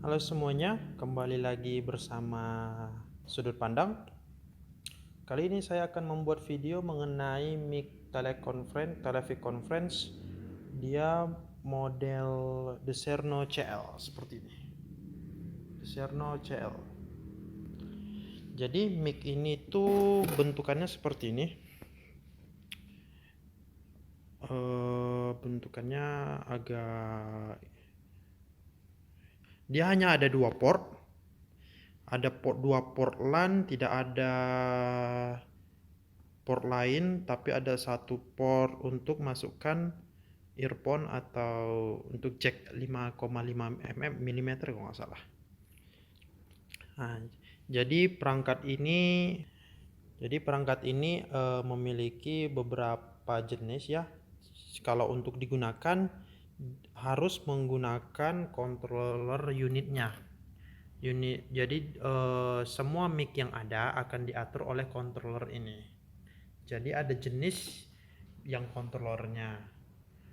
Halo semuanya, kembali lagi bersama Sudut Pandang. Kali ini saya akan membuat video mengenai mic teleconference. Dia model Decerno CL seperti ini. Decerno CL. Jadi mic ini tuh bentukannya seperti ini. Bentukannya agak, dia hanya ada dua port. Ada dua port LAN, tidak ada port lain, tapi ada satu port untuk masukkan earphone atau untuk jack 5,5 mm kalau nggak salah. Nah, jadi perangkat ini memiliki beberapa jenis ya. Kalau untuk digunakan harus menggunakan controller unitnya. Jadi semua mic yang ada akan diatur oleh controller ini. Jadi ada jenis yang kontrolernya.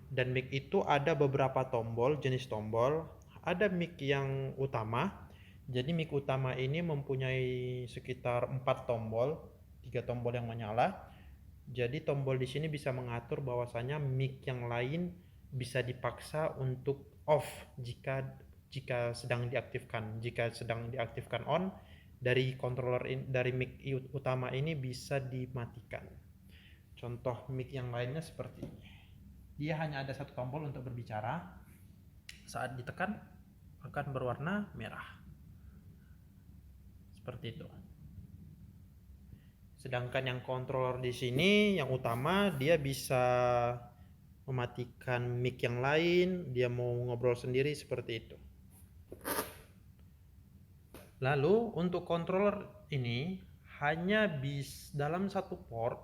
Dan mic itu ada beberapa jenis tombol. Ada mic yang utama. Jadi mic utama ini mempunyai sekitar 4 tombol, 3 tombol yang menyala. Jadi tombol di sini bisa mengatur bahwasanya mic yang lain bisa dipaksa untuk off jika sedang diaktifkan. Jika sedang diaktifkan on, dari dari mic utama ini bisa dimatikan. Contoh mic yang lainnya seperti ini. Dia hanya ada satu tombol untuk berbicara. Saat ditekan akan berwarna merah. Seperti itu. Sedangkan yang controller di sini yang utama dia bisa mematikan mic yang lain, dia mau ngobrol sendiri seperti itu. Lalu untuk controller ini hanya dalam satu port,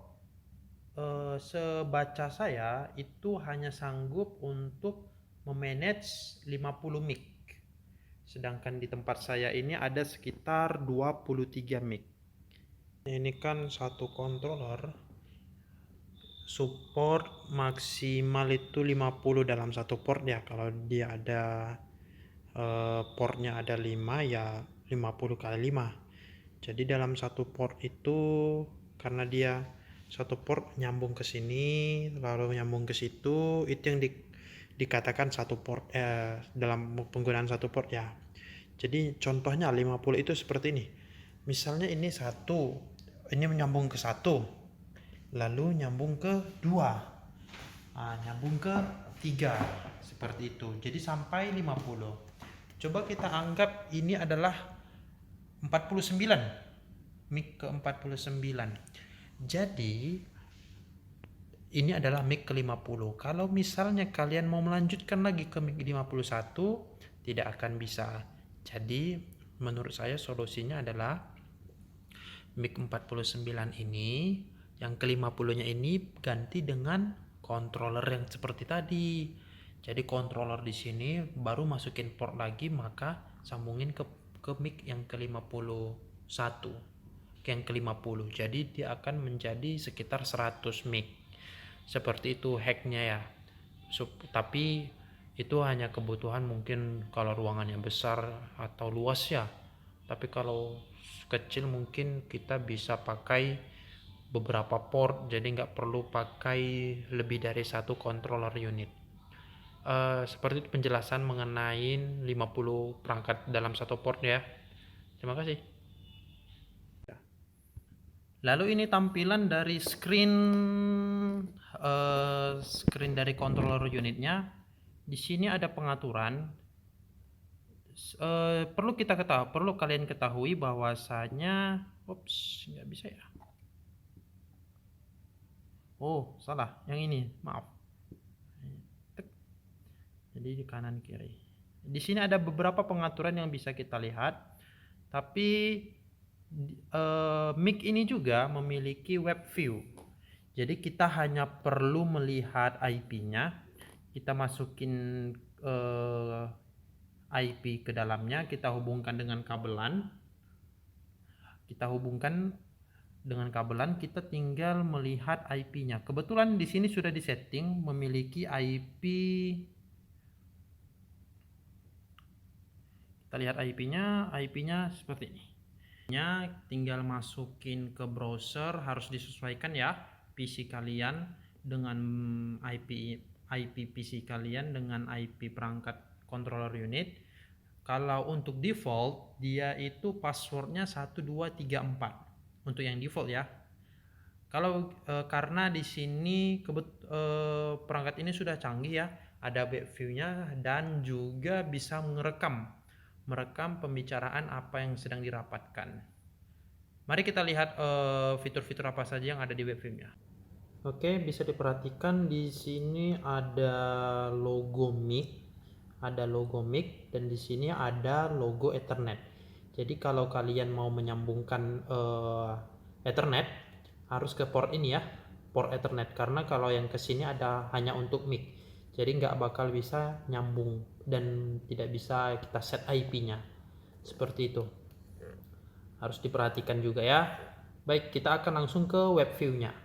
sebaca saya itu hanya sanggup untuk memanage 50 mic. Sedangkan di tempat saya ini ada sekitar 23 mic. Ini kan satu controller support maksimal itu 50 dalam satu port ya. Kalau dia ada portnya ada 5 ya 50 kali 5. Jadi dalam satu port itu karena dia satu port nyambung ke sini lalu nyambung ke situ, itu yang dikatakan satu port dalam penggunaan satu port ya. Jadi contohnya 50 itu seperti ini. Misalnya ini satu, ini menyambung ke satu, lalu nyambung ke dua, nyambung ke tiga, seperti itu. Jadi sampai 50. Coba kita anggap ini adalah 49, mic ke 49. Jadi ini adalah mic ke 50. Kalau misalnya kalian mau melanjutkan lagi ke mic 51, tidak akan bisa. Jadi menurut saya solusinya adalah mic 49 ini, yang ke 50 nya ini ganti dengan controller yang seperti tadi. Jadi controller di sini baru masukin port lagi, maka sambungin ke mic yang ke 51, ke yang ke 50. Jadi dia akan menjadi sekitar 100 mic. Seperti itu hacknya ya. Tapi itu hanya kebutuhan mungkin kalau ruangannya besar atau luas ya. Tapi kalau kecil mungkin kita bisa pakai beberapa port, jadi nggak perlu pakai lebih dari satu controller unit. Seperti itu penjelasan mengenai 50 perangkat dalam satu port ya. Terima kasih. Lalu ini tampilan dari screen dari controller unitnya. Di sini ada pengaturan. Perlu kalian ketahui bahwasanya, nggak bisa ya. Oh, salah. Yang ini, maaf. Jadi di kanan kiri. Di sini ada beberapa pengaturan yang bisa kita lihat. Tapi mic ini juga memiliki web view. Jadi kita hanya perlu melihat IP-nya. Kita masukin IP ke dalamnya, kita hubungkan dengan kabelan. Kita tinggal melihat IP-nya. Kebetulan di sini sudah disetting memiliki IP. Kita Kita lihat IP-nya seperti ini. Tinggal masukin ke browser, harus disesuaikan ya PC kalian dengan IP PC kalian dengan IP perangkat controller unit. Kalau untuk default dia itu passwordnya 1234 untuk yang default ya. Kalau karena di sini perangkat ini sudah canggih ya, ada web view-nya dan juga bisa merekam pembicaraan apa yang sedang dirapatkan. Mari kita lihat fitur-fitur apa saja yang ada di web view-nya. Oke, bisa diperhatikan di sini ada logo mic, dan di sini ada logo Ethernet. Jadi kalau kalian mau menyambungkan Ethernet harus ke port ini ya, port Ethernet, karena kalau yang ke sini ada hanya untuk mic. Jadi nggak bakal bisa nyambung dan tidak bisa kita set IP-nya. Seperti itu. Harus diperhatikan juga ya. Baik, kita akan langsung ke web view-nya.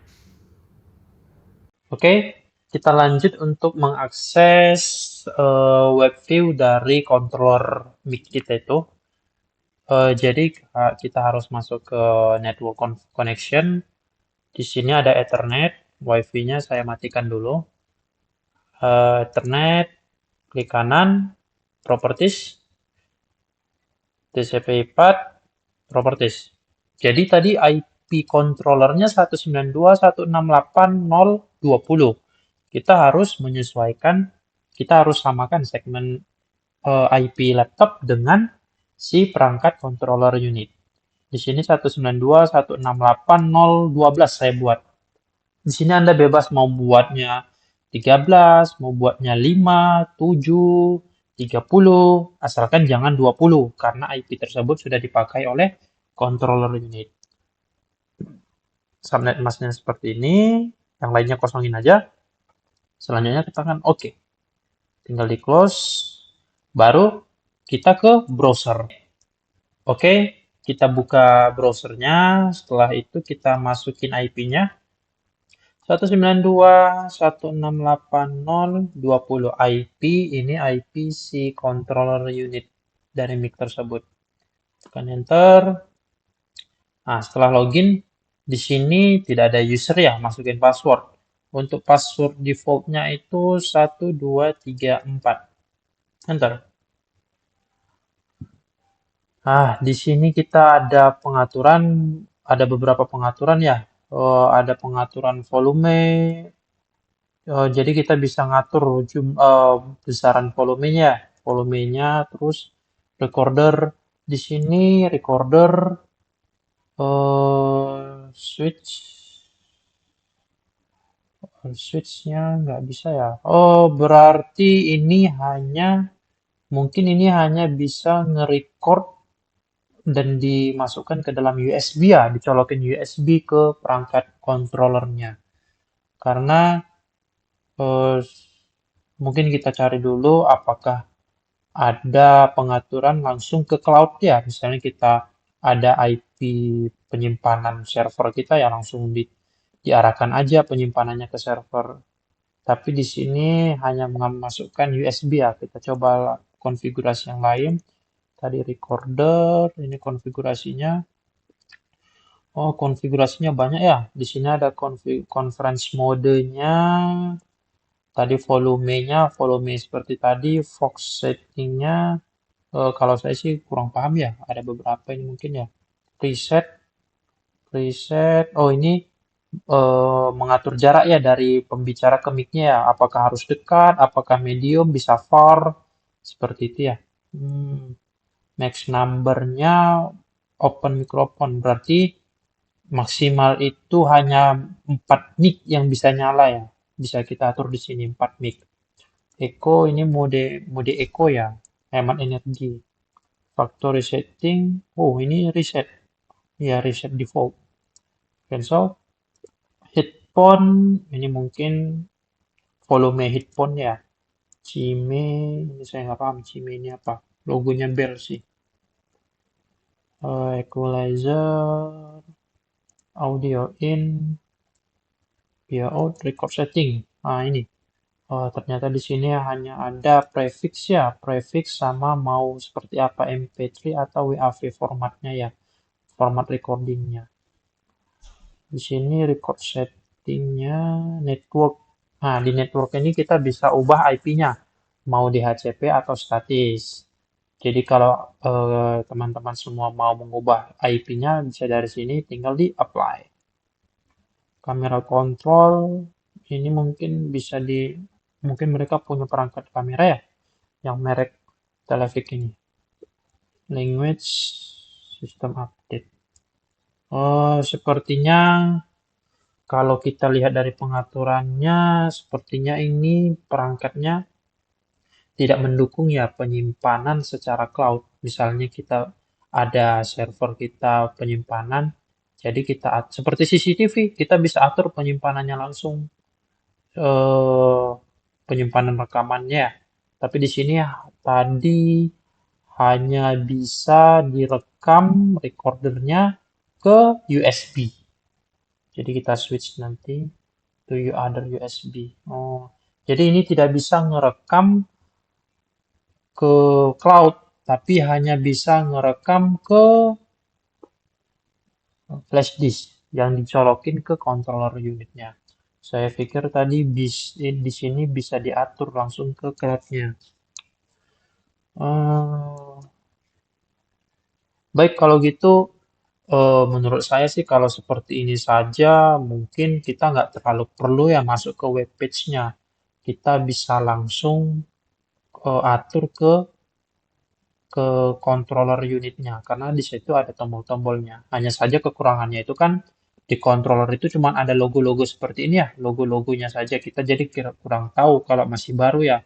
Oke, kita lanjut untuk mengakses web view dari controller mic kita itu. Jadi kita harus masuk ke network connection. Di sini ada Ethernet, WiFi-nya saya matikan dulu. Ethernet, klik kanan, Properties, TCP/IP, Properties. Jadi tadi IP controllernya 192.168.0.20. Kita harus menyesuaikan, kita harus samakan segmen IP laptop dengan si perangkat controller unit. Di sini 192.168.0.12 saya buat. Di sini Anda bebas mau buatnya 13, mau buatnya 5, 7, 30, asalkan jangan 20 karena IP tersebut sudah dipakai oleh controller unit. Subnet masknya seperti ini, yang lainnya kosongin aja. Selanjutnya tekan OK. Tinggal di close, baru kita ke browser. Oke, kita buka browsernya, setelah itu kita masukin IP-nya. 192.168.0.20 IP, ini IP si controller unit dari mic tersebut. Tekan enter. Nah, setelah login, di sini tidak ada user ya, masukin password. Untuk password defaultnya itu 1234. Enter. Nah, di sini kita ada pengaturan, ada beberapa pengaturan ya. Ada pengaturan volume, jadi kita bisa ngatur besaran volumenya, terus recorder. Di sini recorder switch switchnya nggak bisa ya. Oh, berarti mungkin ini hanya bisa nge-record dan dimasukkan ke dalam USB ya, dicolokin USB ke perangkat controllernya. Karena eh, mungkin kita cari dulu apakah ada pengaturan langsung ke cloud ya. Misalnya kita ada IP penyimpanan server kita ya langsung diarahkan aja penyimpanannya ke server. Tapi di sini hanya memasukkan USB ya. Kita coba konfigurasi yang lain. Tadi recorder, ini konfigurasinya. Oh, konfigurasinya banyak ya. Di sini ada conference modenya. Tadi volume seperti tadi, Fox settingnya. Kalau saya sih kurang paham ya. Ada beberapa ini mungkin ya. Preset, preset. Oh, ini mengatur jarak ya dari pembicara ke mic-nya ya. Apakah harus dekat, apakah medium, bisa far, seperti itu ya. Max number-nya open microphone, berarti maksimal itu hanya 4 mic yang bisa nyala ya. Bisa kita atur di sini 4 mic. Echo ini mode echo ya, hemat energi. Factory setting, oh ini reset, ya reset default. Cancel. Headphone, ini mungkin volume headphone ya. Cime, ini saya nggak paham Cime ini apa. Logonya bell sih. Equalizer, audio in, audio out, record setting. Nah ini, Oh, ternyata di sini hanya ada prefix ya, prefix sama mau seperti apa MP3 atau WAV formatnya ya, format recordingnya. Di sini record settingnya network. Nah, di network ini kita bisa ubah IP-nya, mau di HCP atau statis. Jadi kalau teman-teman semua mau mengubah IP-nya bisa dari sini, tinggal di apply. Kamera kontrol ini mungkin mereka punya perangkat kamera ya, yang merek Televic ini. Language system update. Oh, sepertinya kalau kita lihat dari pengaturannya, sepertinya ini perangkatnya tidak mendukung ya penyimpanan secara cloud. Misalnya kita ada server kita penyimpanan, jadi seperti CCTV, kita bisa atur penyimpanannya langsung, eh, penyimpanan rekamannya. Tapi di sini tadi hanya bisa direkam recordernya ke USB. Jadi kita switch nanti to other USB. Oh, jadi ini tidak bisa ngerekam ke cloud, tapi hanya bisa ngerekam ke flash disk yang dicolokin ke controller unitnya. Saya pikir tadi di sini bisa diatur langsung ke cloudnya. Eh, Baik kalau gitu, menurut saya sih kalau seperti ini saja mungkin kita nggak terlalu perlu ya masuk ke web page-nya. Kita bisa langsung atur ke controller unitnya karena di situ ada tombol-tombolnya. Hanya saja kekurangannya itu kan di controller itu cuma ada logo-logo seperti ini ya, logo-logonya saja. Kita jadi kurang tahu kalau masih baru ya,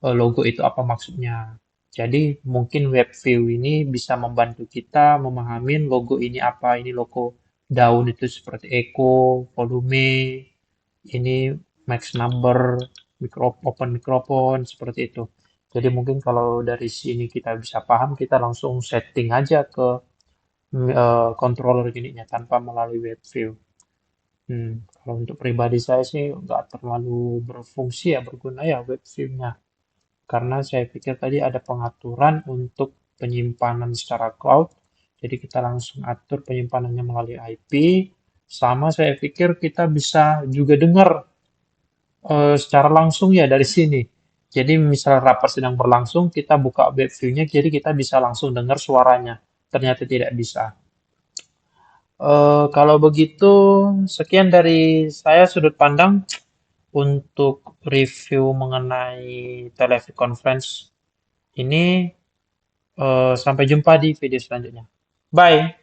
logo itu apa maksudnya. Jadi mungkin web view ini bisa membantu kita memahami logo ini apa. Ini logo daun itu seperti echo, volume, ini max number, open microphone seperti itu. Jadi mungkin kalau dari sini kita bisa paham, kita langsung setting aja ke controller unitnya tanpa melalui web view. Kalau untuk pribadi saya sih nggak terlalu berfungsi ya, berguna ya web view-nya. Karena saya pikir tadi ada pengaturan untuk penyimpanan secara cloud, jadi kita langsung atur penyimpanannya melalui IP. Sama saya pikir kita bisa juga dengar secara langsung ya dari sini. Jadi misal rapat sedang berlangsung, kita buka web view-nya, jadi kita bisa langsung dengar suaranya. Ternyata tidak bisa. Kalau begitu, sekian dari saya sudut pandang untuk review mengenai teleconference ini. Sampai jumpa di video selanjutnya. Bye.